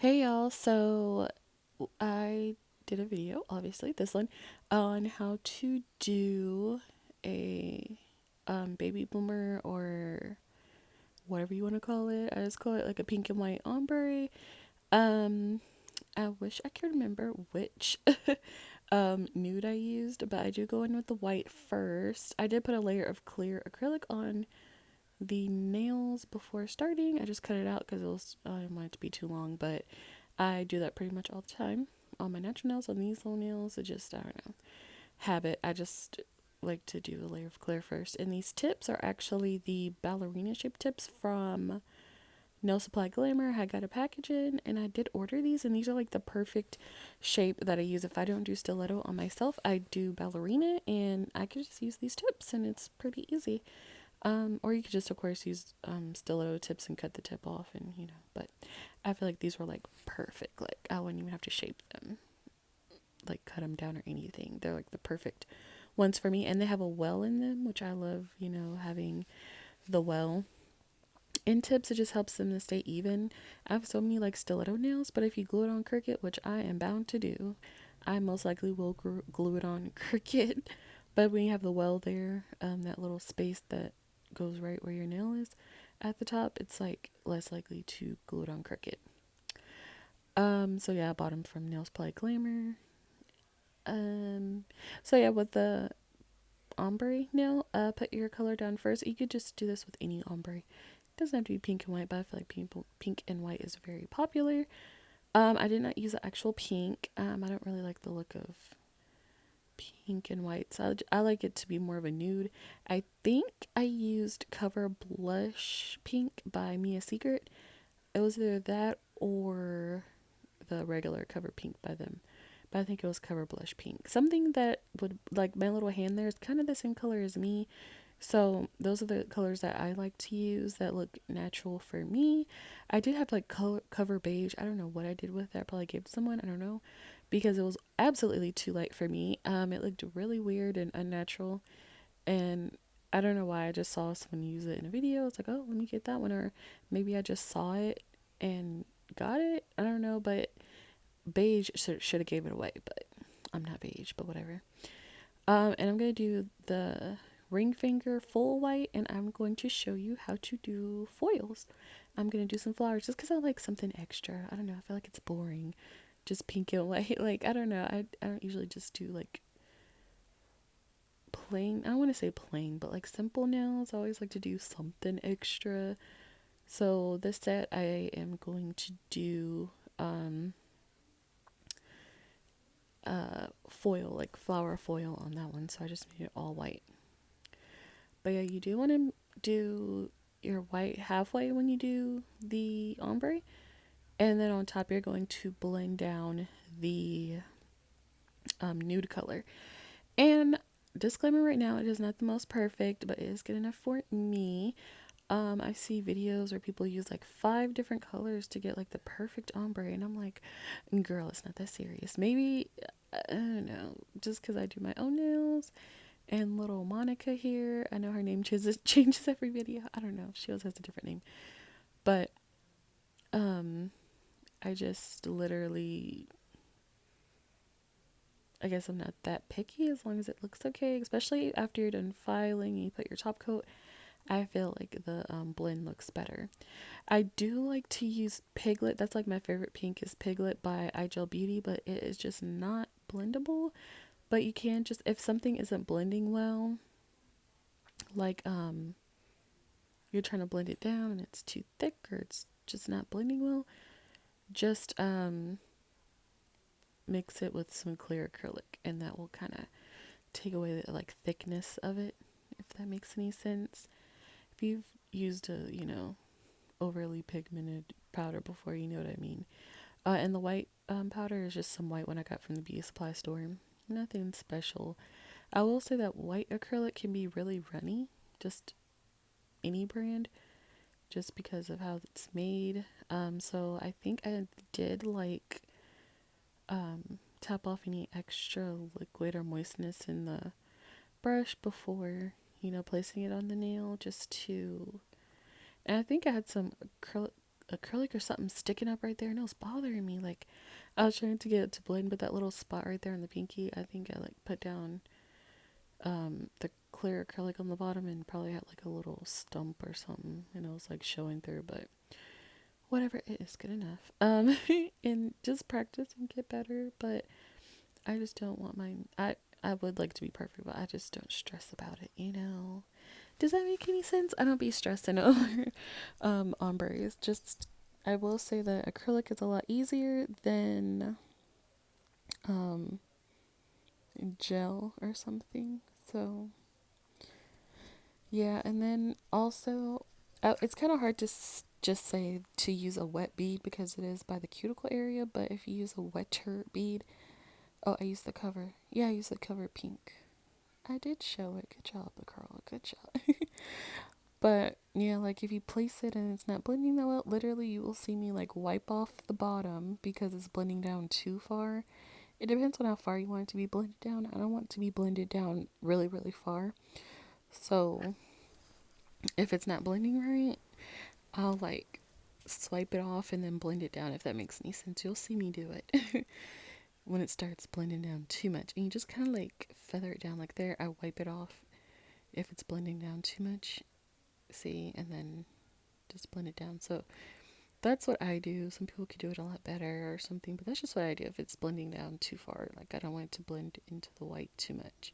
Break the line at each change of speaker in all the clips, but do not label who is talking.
Hey y'all, so I did a video, obviously this one, on how to do a baby boomer or whatever you want to call it. I just call it like a pink and white ombre. Um, I wish I could remember which nude I used, but I do go in with the white first. I did put a layer of clear acrylic on the nails before starting. I just cut it out because it was I didn't want it to be too long, but I do that pretty much all the time on my natural nails. On these little nails, it just, I don't know, habit. I just like to do a layer of clear first. And these tips are actually the ballerina shaped tips from Nail Supply Glamour. I got a package in and I did order these, and these are like the perfect shape that I use. If I don't do stiletto on myself, I do ballerina, and I could just use these tips and it's pretty easy. Or you could just, of course, use stiletto tips and cut the tip off, and But I feel like these were like perfect. Like I wouldn't even have to shape them, like cut them down or anything. They're like the perfect ones for me, and they have a well in them, which I love. Having the well in tips, it just helps them to stay even. I have so many like stiletto nails, but if you glue it on Cricut, which I am bound to do, I most likely will glue it on Cricut. But when you have the well there, that little space that goes right where your nail is at the top, it's like less likely to glue it on Cricut. So yeah, I bought them from Nail Supply Glamour. Um, so yeah, with the ombre nail, put your color down first. You could just do this with any ombre. It doesn't have to be pink and white, but I feel like pink and white is very popular. I did not use the actual pink. I don't really like the look of pink and white, so I like it to be more of a nude. I think I used Cover Blush Pink by Mia Secret. It was either that or the regular Cover Pink by them, but I think it was Cover Blush Pink. Something that would, like, my little hand there is kind of the same color as me. So those are the colors that I like to use that look natural for me. I did have like cover beige. I don't know what I did with that. Probably gave someone. I don't know, because it was absolutely too light for me. It looked really weird and unnatural, and I don't know why. I just saw someone use it in a video. It's like, oh, let me get that one, or maybe I just saw it and got it. I don't know, but beige should have gave it away. But I'm not beige, but whatever. And I'm going to do the ring finger full white, and I'm going to show you how to do foils. I'm going to do some flowers just because I like something extra. I don't know. I feel like it's boring. Just pink and white. Like, I don't know. I don't usually just do like plain. I don't want to say plain, but like simple nails. I always like to do something extra. So this set, I am going to do foil, like flower foil on that one. So I just made it all white. But yeah, you do want to do your white halfway when you do the ombre. And then on top, you're going to blend down the nude color. And disclaimer right now, it is not the most perfect, but it is good enough for me. I see videos where people use like 5 different colors to get like the perfect ombre. And I'm like, girl, it's not that serious. Maybe, I don't know, just because I do my own nails. And little Monica here, I know her name changes every video. I don't know. She always has a different name. But um I just literally, I guess I'm not that picky as long as it looks okay, especially after you're done filing and you put your top coat. I feel like the blend looks better. I do like to use Piglet. That's like my favorite pink is Piglet by iGel Beauty, but it is just not blendable. But you can just, if something isn't blending well, like you're trying to blend it down and it's too thick or it's just not blending well, just mix it with some clear acrylic, and that will kind of take away the like thickness of it, if that makes any sense. If you've used a overly pigmented powder before, you know what I mean. And the white powder is just some white one I got from the beauty supply store. Nothing special. I will say that white acrylic can be really runny, just any brand, just because of how it's made. So I think I did like tap off any extra liquid or moistness in the brush before, placing it on the nail, just to. And I think I had some acrylic or something sticking up right there, and it was bothering me. Like, I was trying to get it to blend, but that little spot right there on the pinky, I think I like put down the clear acrylic on the bottom and probably had like a little stump or something, and it was like showing through. But whatever, it is good enough. And just practice and get better. But I just don't want mine. I would like to be perfect, but I just don't stress about it. Does that make any sense? I don't be stressing over ombres. Just, I will say that acrylic is a lot easier than um gel or something. So yeah, and then also it's kind of hard to just say to use a wet bead because it is by the cuticle area, but if you use a wetter bead, oh, I used the cover. Yeah, I used the cover pink. I did show it. Good job, Carl. Good job. But yeah, like if you place it and it's not blending that well, literally you will see me like wipe off the bottom because it's blending down too far. It depends on how far you want it to be blended down. I don't want it to be blended down really, really far. So if it's not blending right, I'll like swipe it off and then blend it down, if that makes any sense. You'll see me do it when it starts blending down too much. And you just kind of like feather it down like there. I wipe it off if it's blending down too much. See, and then just blend it down. So that's what I do. Some people could do it a lot better or something, but that's just what I do if it's blending down too far. Like I don't want it to blend into the white too much.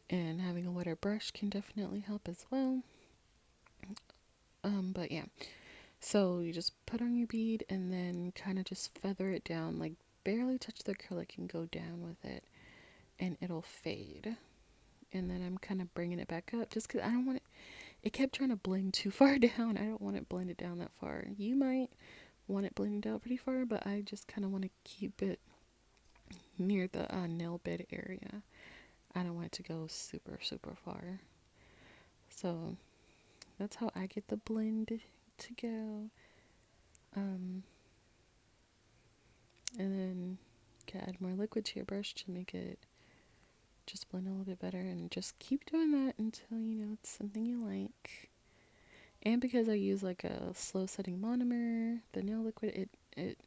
And having a wetter brush can definitely help as well. But yeah. So you just put on your bead and then kind of just feather it down, like barely touch the acrylic and go down with it, and it'll fade. And then I'm kind of bringing it back up just because I don't want it. It kept trying to blend too far down. I don't want it blended down that far. You might want it blended out pretty far, but I just kind of want to keep it near the nail bed area. I don't want it to go super, super far. So that's how I get the blend to go. And then you can add more liquid to your brush to make it just blend a little bit better, and just keep doing that until you know it's something you like. And because I use like a slow setting monomer, the nail liquid, it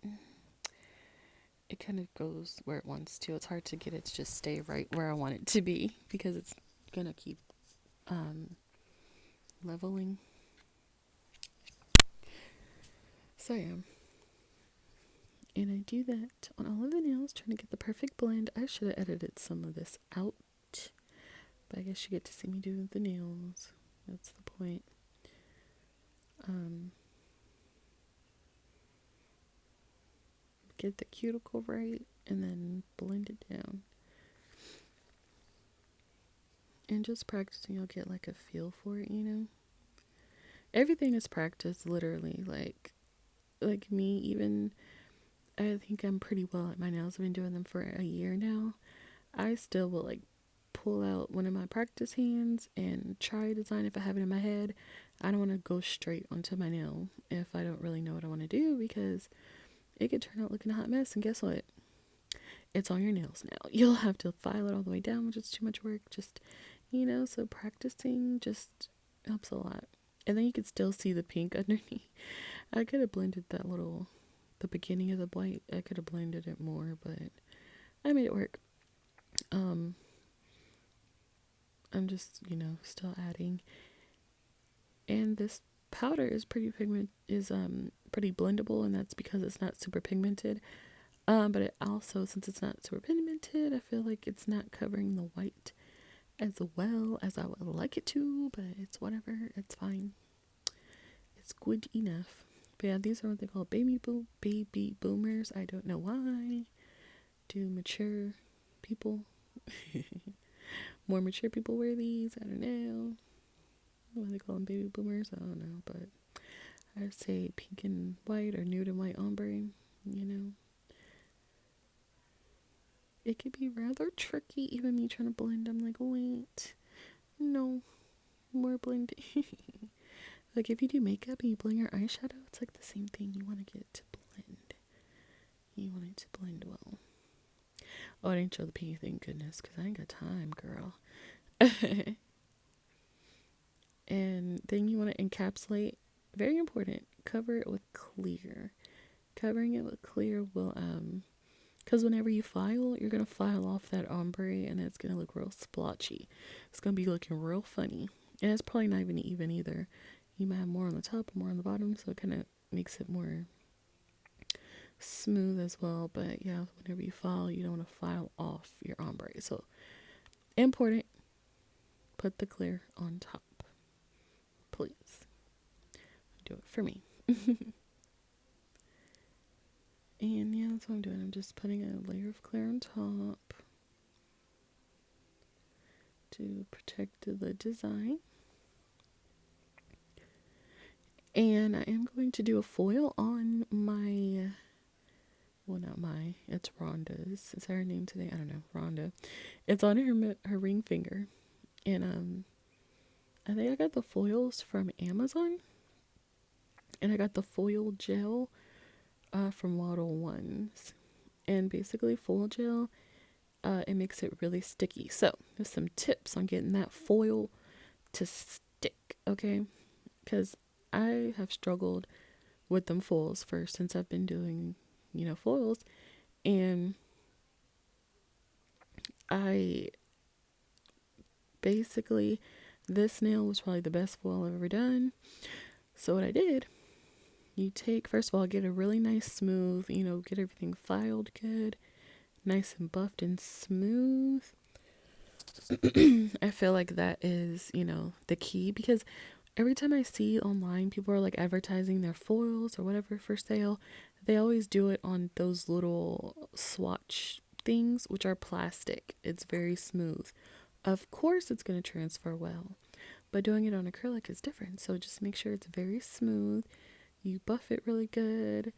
kind of goes where it wants to. It's hard to get it to just stay right where I want it to be because it's gonna keep leveling. So yeah. And I do that on all of the nails, trying to get the perfect blend. I should have edited some of this out, but I guess you get to see me do the nails. That's the point. Get the cuticle right and then blend it down. And just practicing, you'll get like a feel for it, you know? Everything is practice, literally. Like me, even, I think I'm pretty well at my nails. I've been doing them for a year now. I still will like pull out one of my practice hands and try a design if I have it in my head. I don't want to go straight onto my nail if I don't really know what I want to do, because it could turn out looking a hot mess, and guess what? It's on your nails now. You'll have to file it all the way down, which is too much work. Just, so practicing just helps a lot. And then you could still see the pink underneath. I could have blended the beginning of the white. I could have blended it more, but I made it work. I'm just, still adding. And this powder is pretty blendable, and that's because it's not super pigmented. But it also, since it's not super pigmented, I feel like it's not covering the white as well as I would like it to, but it's whatever. It's fine. It's good enough. But yeah, these are what they call baby boomers. I don't know why. Do mature people, more mature people wear these? I don't know. What they call them, baby boomers? I don't know, but I would say pink and white or nude and white ombre, It could be rather tricky, even me trying to blend. I'm like, wait, no, more blending. Like if you do makeup and you blend your eyeshadow, it's like the same thing. You want to get it to blend. You want it to blend well. Oh, I didn't show the pink, thank goodness, because I ain't got time, girl. And then you want to encapsulate very important, cover it with clear. Covering it with clear will, because whenever you file, you're going to file off that ombre and it's going to look real splotchy. It's going to be looking real funny. And it's probably not even either. You might have more on the top or more on the bottom, so it kind of makes it more smooth as well. But yeah, whenever you file, you don't want to file off your ombre. So important, put the clear on top, please. Do it for me. And yeah, that's what I'm doing. I'm just putting a layer of clear on top to protect the design. And I am going to do a foil on my, well, not my, it's Rhonda's. Is that her name today? I don't know. Rhonda. It's on her ring finger. And I think I got the foils from Amazon. And I got the foil gel from Model Ones. And basically foil gel, it makes it really sticky. So there's some tips on getting that foil to stick, okay? Because I have struggled with them foils since I've been doing, foils. And I basically, this nail was probably the best foil I've ever done. So what I did, you take, first of all, get a really nice smooth, get everything filed good, nice and buffed and smooth. I feel like that is, the key, because every time I see online, people are like advertising their foils or whatever for sale. They always do it on those little swatch things, which are plastic. It's very smooth. Of course, it's going to transfer well, but doing it on acrylic is different. So just make sure it's very smooth. You buff it really good.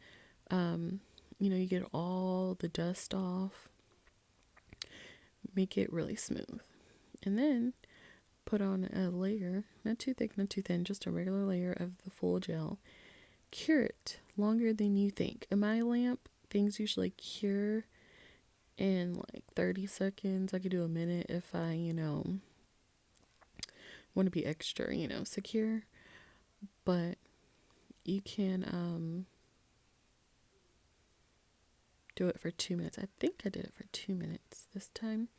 You get all the dust off. Make it really smooth. And then put on a layer, not too thick, not too thin, just a regular layer of the full gel. Cure it longer than you think. In my lamp, things usually cure in like 30 seconds. I could do a minute if I, want to be extra, secure. But you can do it for 2 minutes. I think I did it for 2 minutes this time.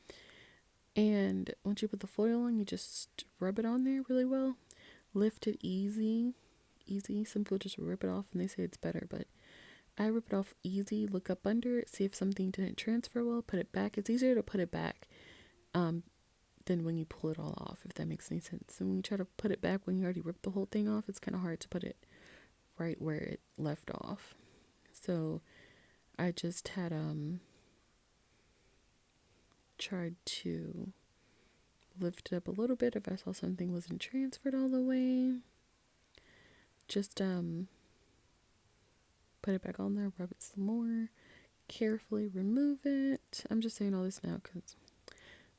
And once you put the foil on, you just rub it on there really well. Lift it easy. Some people just rip it off and they say it's better, but I rip it off easy. Look up under it, see if something didn't transfer well, put it back. It's easier to put it back than when you pull it all off, if that makes any sense. And when you try to put it back when you already ripped the whole thing off, it's kind of hard to put it right where it left off. So I just had tried to lift it up a little bit if I saw something wasn't transferred all the way. Just put it back on there, rub it some more, carefully remove it. I'm just saying all this now because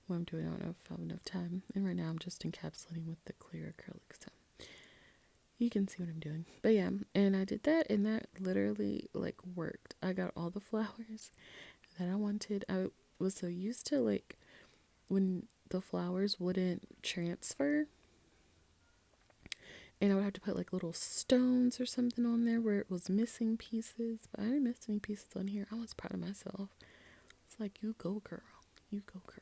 what I'm doing, I don't know if I have enough time. And right now I'm just encapsulating with the clear acrylic, so you can see what I'm doing. But yeah, and I did that, and that literally worked. I got all the flowers that I wanted. I was so used to when the flowers wouldn't transfer, and I would have to put little stones or something on there where it was missing pieces. But I didn't miss any pieces on here. I was proud of myself. It's like, you go girl, you go girl.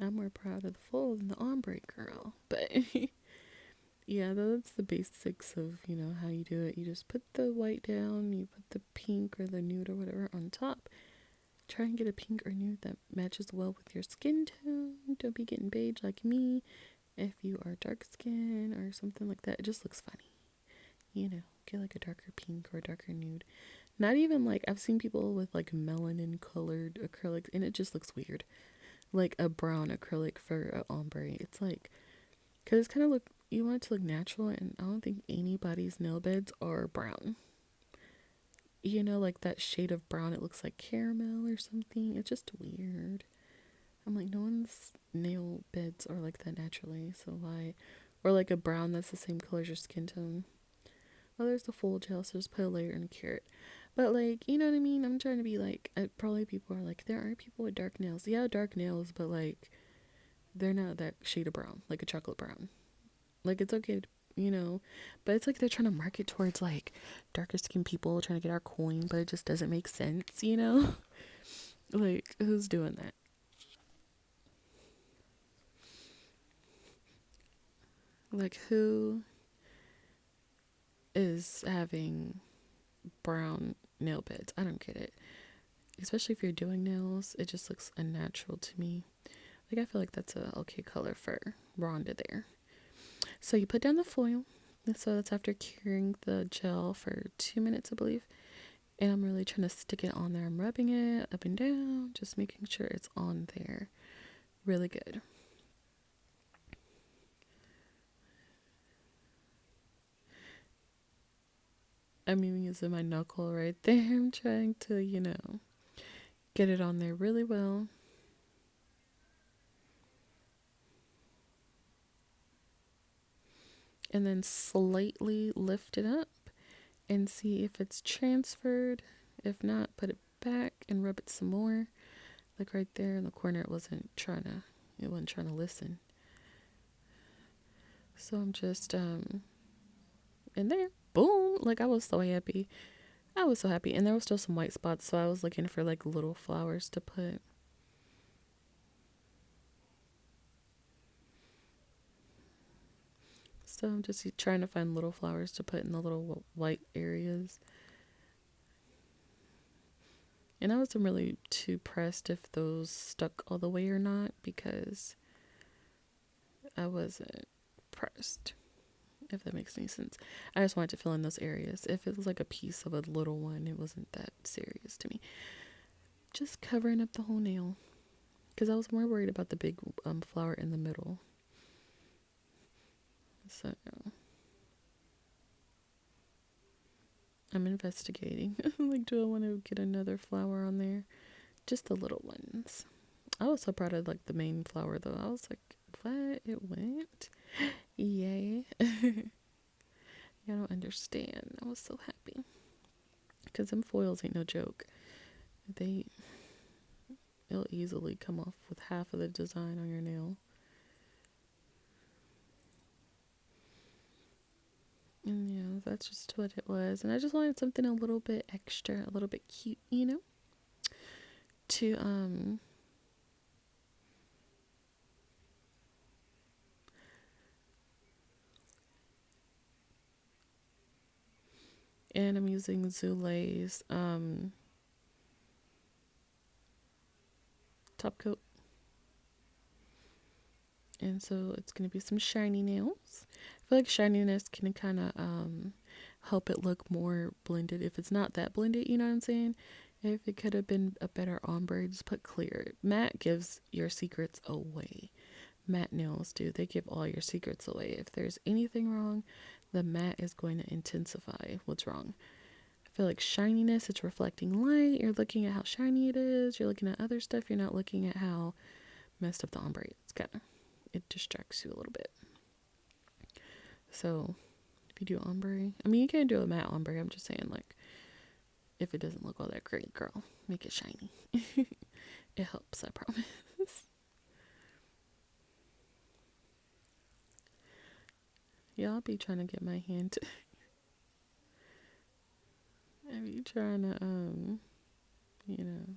I'm more proud of the full than the ombre girl. But yeah, that's the basics of how you do it. You just put the white down, you put the pink or the nude or whatever on top. Try and get a pink or nude that matches well with your skin tone. Don't be getting beige like me. If you are dark skin or something like that, it just looks funny. Get a darker pink or a darker nude. Not even I've seen people with melanin colored acrylics and it just looks weird. Like a brown acrylic for an ombre. It's because it's kind of you want it to look natural, and I don't think anybody's nail beds are brown. That shade of brown, it looks like caramel or something. It's just weird. I'm no one's nail beds are like that naturally, so why? Or a brown that's the same color as your skin tone. Well, there's the full gel, so just put a layer and cure it. But you know what I mean? I'm trying to be probably people are there are people with dark nails. Yeah, dark nails, but they're not that shade of brown, like a chocolate brown. Like, it's okay to, but it's like they're trying to market towards like darker skinned people trying to get our coin, but it just doesn't make sense. Like, who's doing that? Like, who is having brown nail beds? I don't get it. Especially if you're doing nails, it just looks unnatural to me. Like, I feel like that's a okay color for Rhonda there. So you put down the foil. So that's after curing the gel for 2 minutes, I believe. And I'm really trying to stick it on there. I'm rubbing it up and down, just making sure it's on there. Really good. I'm even using my knuckle right there. I'm trying to, get it on there really well. And then slightly lift it up and see if it's transferred. If not, put it back and rub it some more. Like right there in the corner, it wasn't trying to listen. So I'm just in there. Boom. Like, I was so happy. I was so happy. And there was still some white spots, so I was looking for like little flowers to put. So I'm just trying to find little flowers to put in the little white areas. And I wasn't really too pressed if those stuck all the way or not, because I wasn't pressed, if that makes any sense. I just wanted to fill in those areas. If it was like a piece of a little one, it wasn't that serious to me. Just covering up the whole nail, because I was more worried about the big flower in the middle. So I'm investigating. Like, do I want to get another flower on there? Just the little ones. I was so proud of like the main flower though. I was like, what? It went? Yay. You don't understand. I was so happy. Because them foils ain't no joke. It'll easily come off with half of the design on your nail. And yeah, that's just what it was. And I just wanted something a little bit extra, a little bit cute, to and I'm using Zule's top coat. And so it's going to be some shiny nails. I feel like shininess can kind of help it look more blended. If it's not that blended, you know what I'm saying? If it could have been a better ombre, just put clear. Matte gives your secrets away. Matte nails do. They give all your secrets away. If there's anything wrong, the matte is going to intensify what's wrong. I feel like shininess, it's reflecting light. You're looking at how shiny it is. You're looking at other stuff. You're not looking at how messed up the ombre is. It distracts you a little bit. So if you do ombre, I mean, you can do a matte ombre. I'm just saying, like, if it doesn't look all that great, girl, make it shiny. It helps, I promise. Yeah, I'll be trying to get my hand. I be trying to, you know.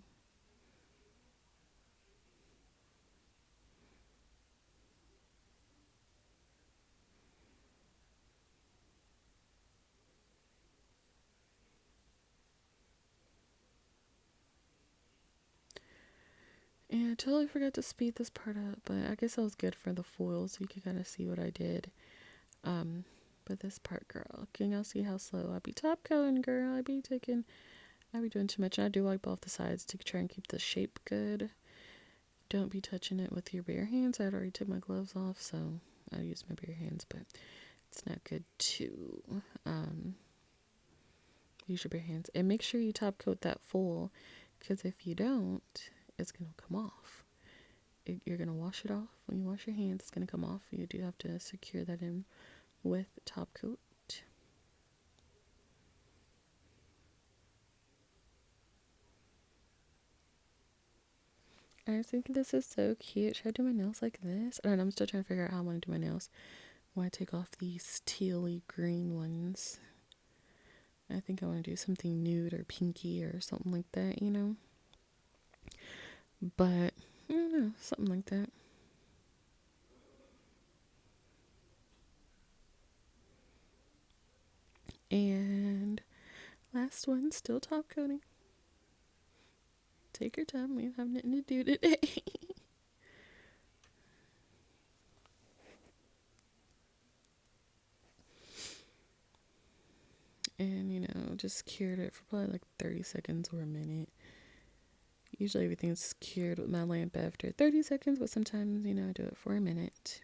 Yeah, I totally forgot to speed this part up, but I guess that was good for the foil, so you can kind of see what I did. But this part, girl, can y'all see how slow I be top coating, girl? I be doing too much. And I do wipe off the sides to try and keep the shape good. Don't be touching it with your bare hands. I had already took my gloves off, so I use my bare hands, but it's not good to use your bare hands. And make sure you top coat that full, because if you don't, it's going to come off. You're going to wash it off. When you wash your hands, it's going to come off. You do have to secure that in with top coat. I just think this is so cute. Should I do my nails like this? I don't know. I'm still trying to figure out how I want to do my nails I take off these tealy green ones. I think I want to do something nude or pinky or something like that, you know? But, I don't know, something like that. And last one, still top coating. Take your time, we have nothing to do today. And, you know, just cured it for probably like 30 seconds or a minute. Usually everything's cured with my lamp after 30 seconds, but sometimes, you know, I do it for a minute.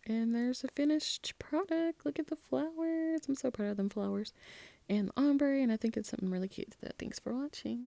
And there's a finished product. Look at the flowers. I'm so proud of them flowers. And the ombre, and I think it's something really cute to that. Thanks for watching.